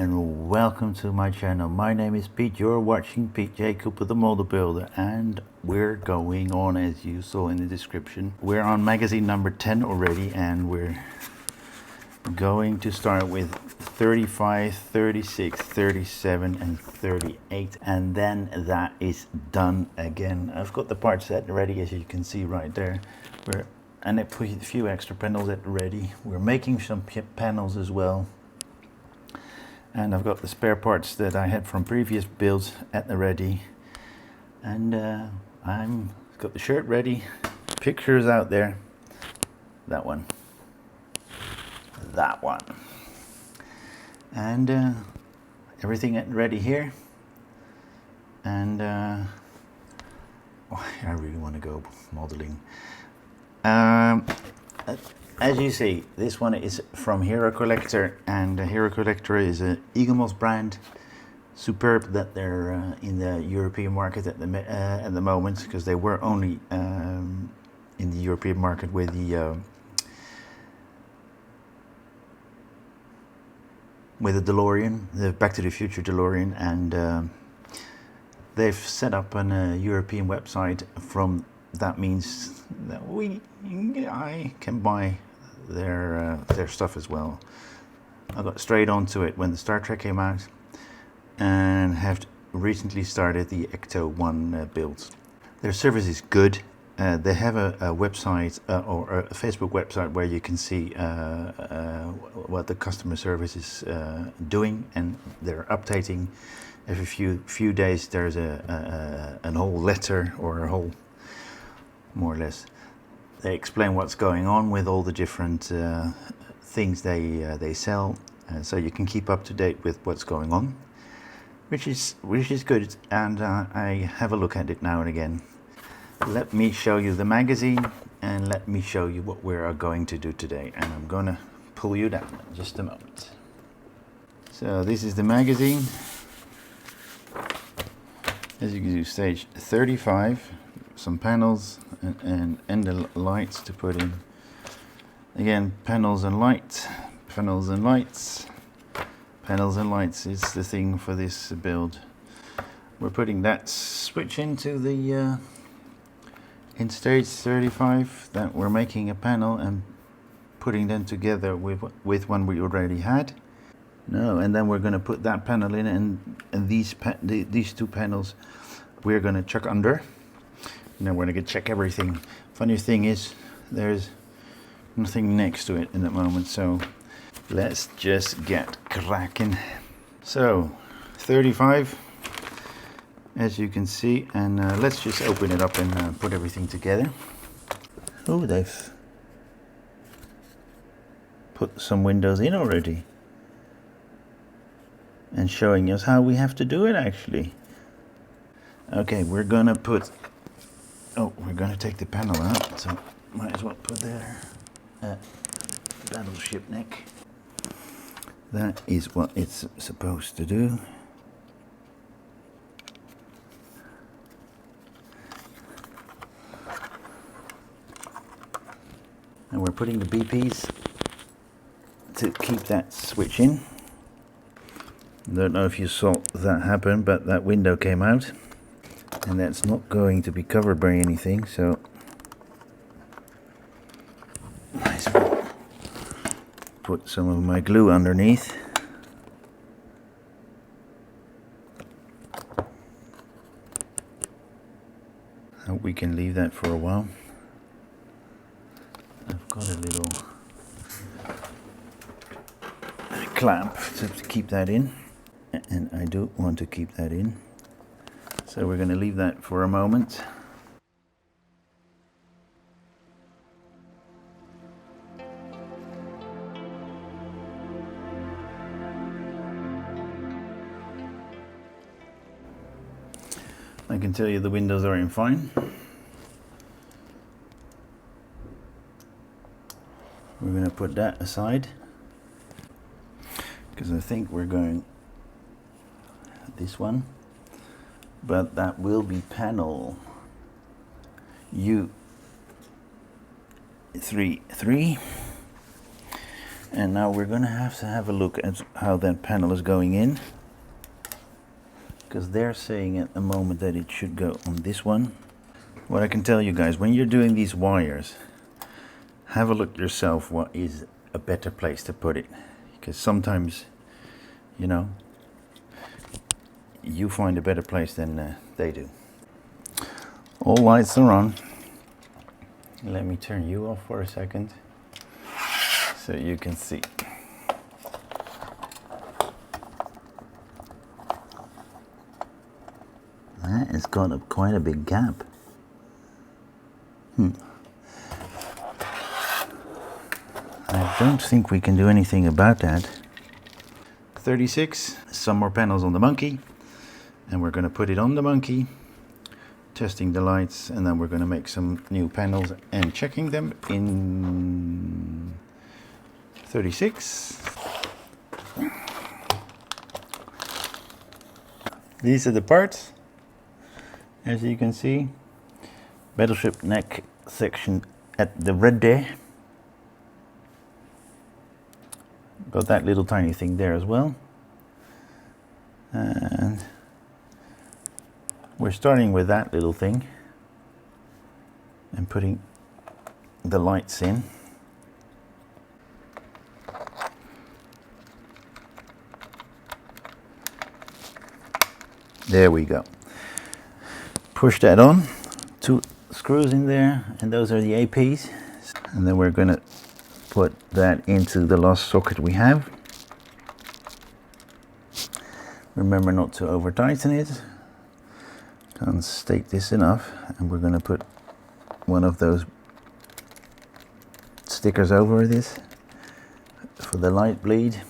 and welcome to my channel. My name is Pete. You're watching Pete Jacob with the Model Builder, and we're going on, as you saw in the description. We're on magazine number 10 already, and we're going to start with 35, 36, 37 and 38, and then that is done again. I've got the part set ready, as you can see right there. And I put a few extra panels at ready. We're making some panels as well. And I've got the spare parts that I had from previous builds at the ready. And I'm got the shirt ready. Pictures out there. That one. That one. And everything at ready here. And I really want to go modeling. As you see, this one is from IXO Collector, and IXO Collector is an Eaglemoss brand. Superb that they're in the European market at the moment, because they were only in the European market with the Delorean, the Back to the Future Delorean, and they've set up a European website. From that means that I can buy their stuff as well. I got straight onto it when the Star Trek came out, and have recently started the Ecto 1 builds. Their service is good. They have a website or a Facebook website where you can see what the customer service is doing, and they're updating every few days. There's a whole letter, or a whole, more or less, they explain what's going on with all the different things they sell, so you can keep up to date with what's going on, which is good. And I have a look at it now and again. Let me show you the magazine, and let me show you what we are going to do today. And I'm gonna pull you down in just a moment. So this is the magazine. As you can do, stage 35. Some panels and the lights to put in. Again, panels and lights, panels and lights, panels and lights is the thing for this build. We're putting that switch into the in stage 35. That we're making a panel and putting them together with one we already had. No, and then we're going to put that panel in, and these two panels we're going to chuck under. Now we're going to check everything. Funny thing is, there's nothing next to it in the moment, so let's just get cracking. So 35, as you can see, and let's just open it up and put everything together. Oh, they've put some windows in already, and showing us how we have to do it actually. Okay, we're gonna put, we're gonna take the panel out, so might as well put there battleship neck. That is what it's supposed to do. And we're putting the BPs to keep that switch in. Don't know if you saw that happen, but that window came out, and that's not going to be covered by anything, so might as well put some of my glue underneath. Hope we can leave that for a while. I've got a little clamp to keep that in, and I don't want to keep that in, so we're going to leave that for a moment. I can tell you the windows are in fine. We're going to put that aside, because I think we're going this one, but that will be panel U33, And now we're going to have a look at how that panel is going in, because they're saying at the moment that it should go on this one. What I can tell you guys, when you're doing these wires, have a look yourself what is a better place to put it, because sometimes, you know, you find a better place than they do. All lights are on. Let me turn you off for a second so you can see. That has got quite a big gap. I don't think we can do anything about that. 36, some more panels on the monkey, and we're going to put it on the monkey, testing the lights, and then we're going to make some new panels and checking them in 36. These are the parts, as you can see. Battleship neck section at the red there. Got that little tiny thing there as well. And we're starting with that little thing and putting the lights in. There we go. Push that on. 2 screws in there, and those are the APs. And then we're going to put that into the last socket we have. Remember not to over tighten it. Can't stake this enough, and we're going to put one of those stickers over this for the light bleed.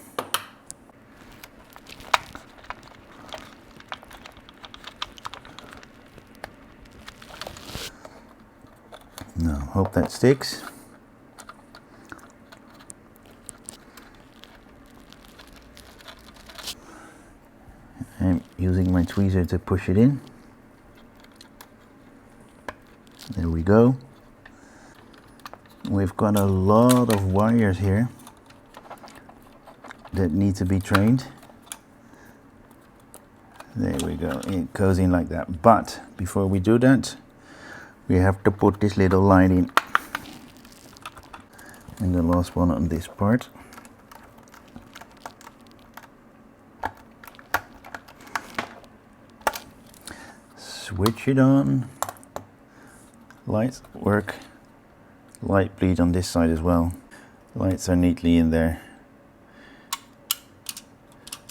Now, hope that sticks. I'm using my tweezer to push it in. There we go. We've got a lot of wires here that need to be trained. There we go, it goes in like that. But before we do that, we have to put this little light in. And the last one on this part. Switch it on. Lights work. Light bleed on this side as well. Lights are neatly in there.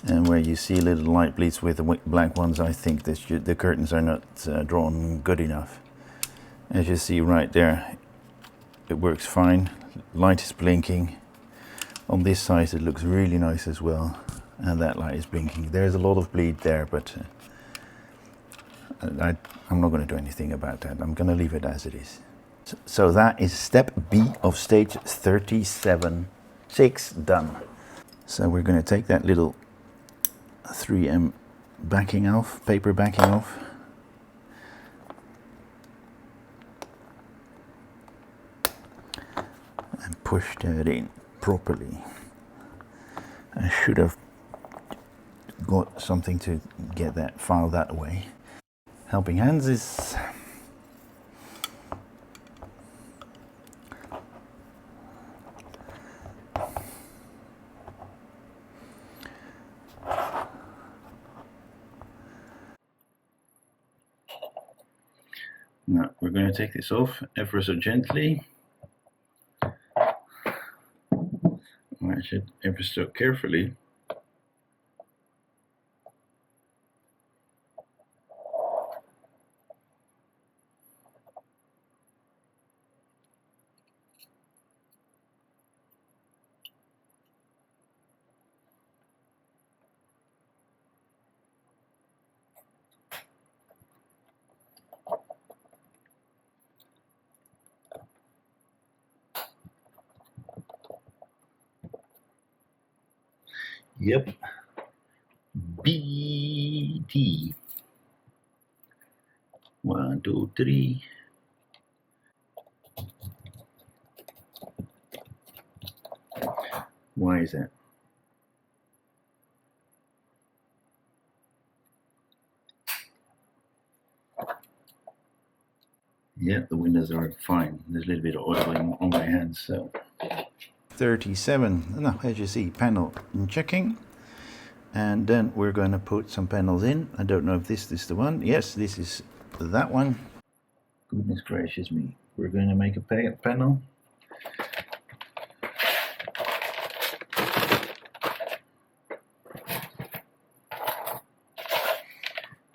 And where you see little light bleeds with the black ones, I think that the curtains are not drawn good enough. As you see right there, it works fine. Light is blinking. On this side it looks really nice as well. And that light is blinking. There's a lot of bleed there, but I'm not going to do anything about that. I'm going to leave it as it is. So that is step B of stage 37.6 done. So we're going to take that little 3M backing off, paper backing off. And push that in properly. I should have got something to get that file that way. Helping hands is now we're going to take this off ever so gently. I should ever so carefully. Yep. BT. 1, 2, 3. Why is that? Yeah, the windows are fine. There's a little bit of oiling on my hands, so. 37, now as you see, panel checking. And then we're going to put some panels in. I don't know if this is the one. Yes, this is that one. Goodness gracious me. We're going to make a panel.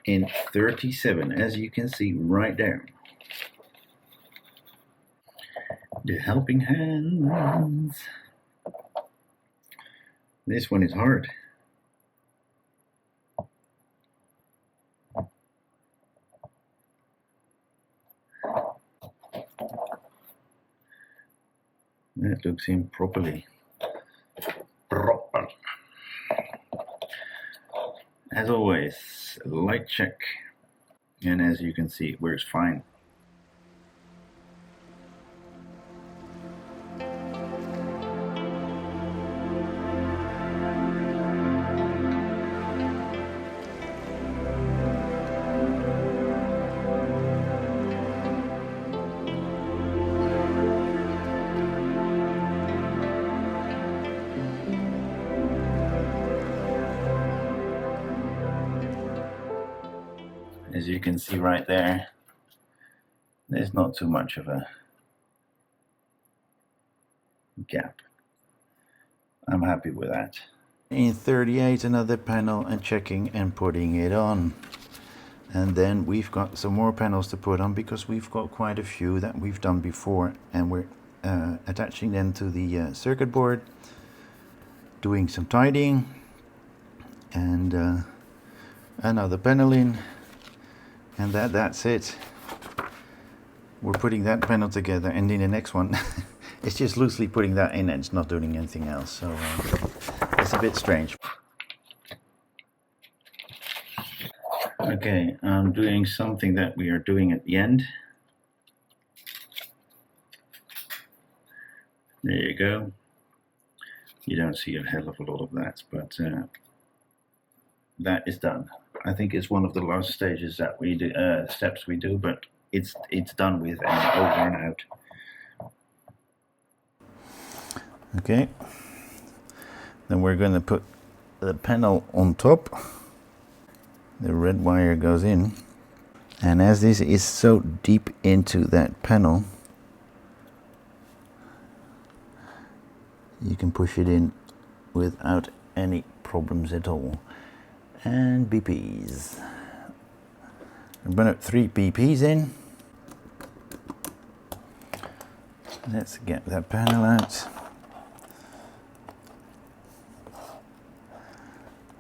In 37, as you can see right there. The helping hands. This one is hard. That looks in properly. Proper. As always, light check. And as you can see, it works fine. As you can see right there, there's not too much of a gap. I'm happy with that. In 38, another panel and checking and putting it on. And then we've got some more panels to put on because we've got quite a few that we've done before, and we're attaching them to the circuit board, doing some tidying, and another panel in. And that's it. We're putting that panel together, and in the next one it's just loosely putting that in and it's not doing anything else, so it's a bit strange. Okay, I'm doing something that we are doing at the end. There you go. You don't see a hell of a lot of that, but that is done. I think it's one of the last stages that we do, steps we do, but it's done with and over and out. Okay, then we're going to put the panel on top. The red wire goes in, and as this is so deep into that panel, you can push it in without any problems at all. And BPs. I'm going to put 3 BPs in. Let's get that panel out.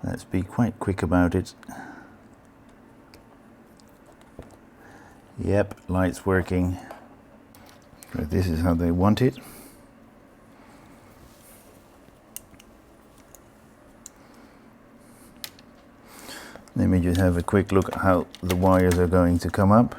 Let's be quite quick about it. Yep, light's working. But this is how they want it. Let me just have a quick look at how the wires are going to come up.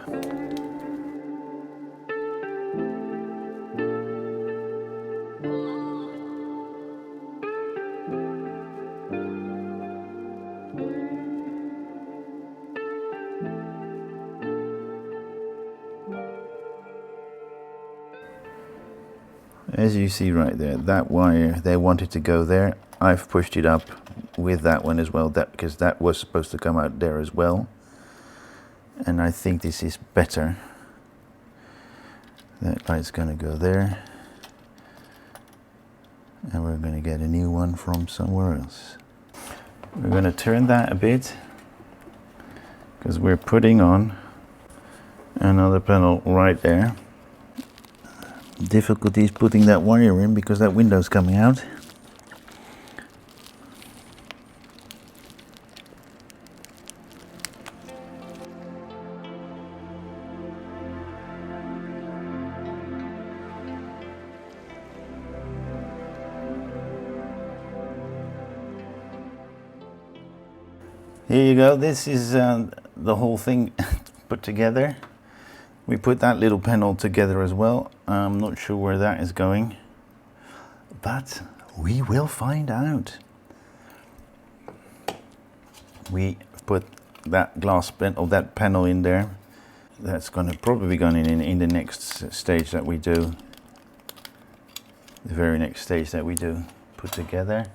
As you see right there, that wire, they wanted to go there. I've pushed it up with that one as well, because that was supposed to come out there as well. And I think this is better. That light's going to go there. And we're going to get a new one from somewhere else. We're going to turn that a bit, because we're putting on another panel right there. Difficulty is putting that wire in because that window's coming out. Here you go, this is the whole thing put together. We put that little panel together as well. I'm not sure where that is going, but We will find out. We put that glass panel, that panel in there. That's going to probably go in the next stage that we do. The very next stage that we do, put together.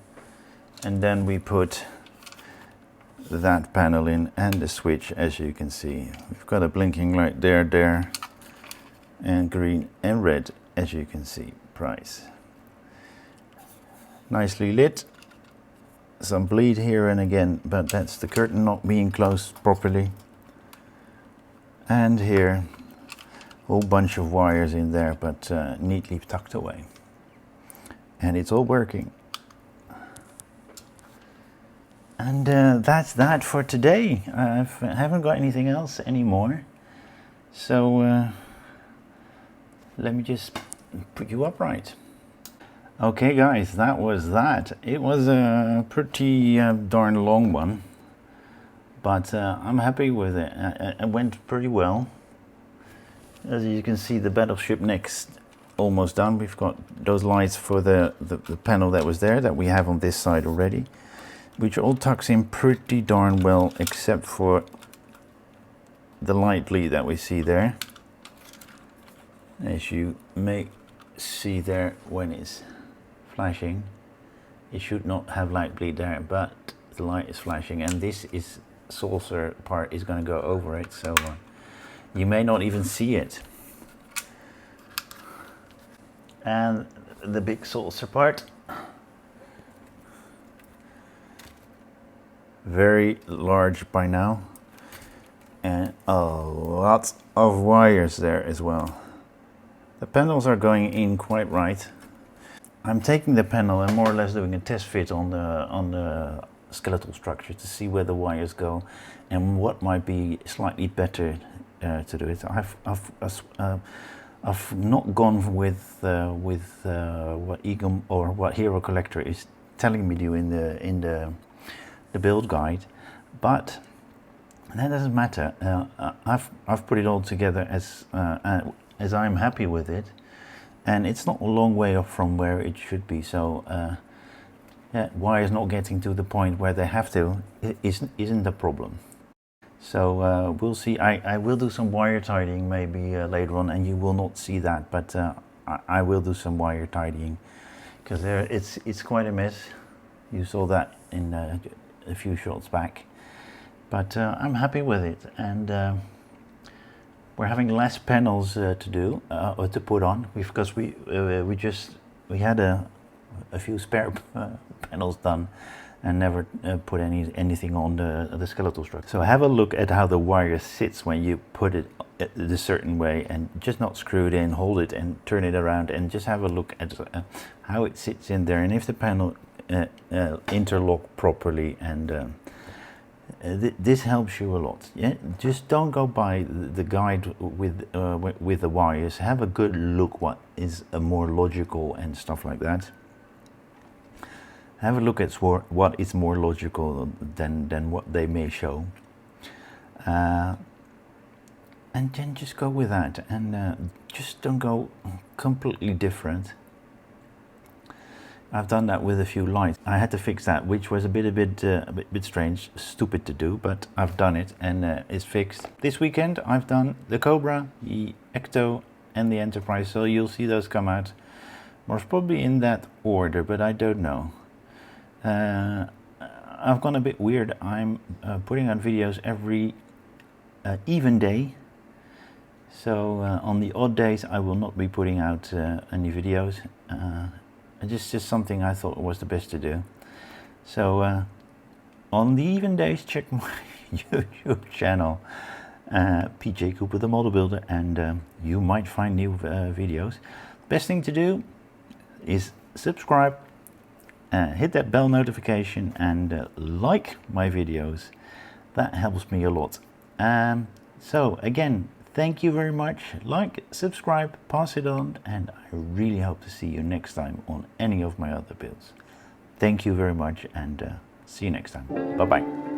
And then we put that panel in and the switch, as you can see. We've got a blinking light there, and green and red, as you can see. Price. Nicely lit. Some bleed here and again, but that's the curtain not being closed properly. And here, a whole bunch of wires in there, but neatly tucked away. And it's all working. And that's that for today. I haven't got anything else anymore. So let me just put you upright. Okay guys, that was that. It was a pretty darn long one, but I'm happy with it. It went pretty well. As you can see, the battleship next almost done. We've got those lights for the panel that was there that we have on this side already, which all tucks in pretty darn well, except for the light bleed that we see there. As you may see there when it's flashing, it should not have light bleed there, but the light is flashing, and this is saucer part is going to go over it, so you may not even see it. And the big saucer part, very large by now, and a lot of wires there as well. The panels are going in quite right. I'm taking the panel and more or less doing a test fit on the skeletal structure to see where the wires go and what might be slightly better to do it. I've not gone with what Eaglemoss or what Hero Collector is telling me to do in the build guide, but that doesn't matter. I've put it all together as I'm happy with it. And it's not a long way off from where it should be, so yeah, wires not getting to the point where they have to isn't a problem. So we'll see. I will do some wire tidying maybe later on, and you will not see that, but I will do some wire tidying, because it's quite a mess. You saw that in a few shots back, but I'm happy with it, and we're having less panels to do or to put on, because we had a few spare panels done and never put anything on the skeletal structure. So have a look at how the wire sits when you put it a certain way, and just not screw it in, hold it and turn it around, and just have a look at how it sits in there, and if the panel interlock properly, and this helps you a lot. Yeah, just don't go by the guide with the wires. Have a good look what is more logical and stuff like that. Have a look at what is more logical than what they may show, and then just go with that, and just don't go completely different. I've done that with a few lights. I had to fix that, which was a bit strange, stupid to do, but I've done it, and it's fixed. This weekend I've done the Cobra, the IXO, and the Enterprise, so you'll see those come out most probably in that order, but I don't know. I've gone a bit weird. I'm putting out videos every even day, so on the odd days I will not be putting out any videos. It's just something I thought was the best to do. So on the even days, check my YouTube channel, PJ Cooper the Model Builder, and you might find new videos. Best thing to do is subscribe, hit that bell notification, and like my videos. That helps me a lot. So again, thank you very much. Like, subscribe, pass it on, and I really hope to see you next time on any of my other builds. Thank you very much, and see you next time. Bye-bye.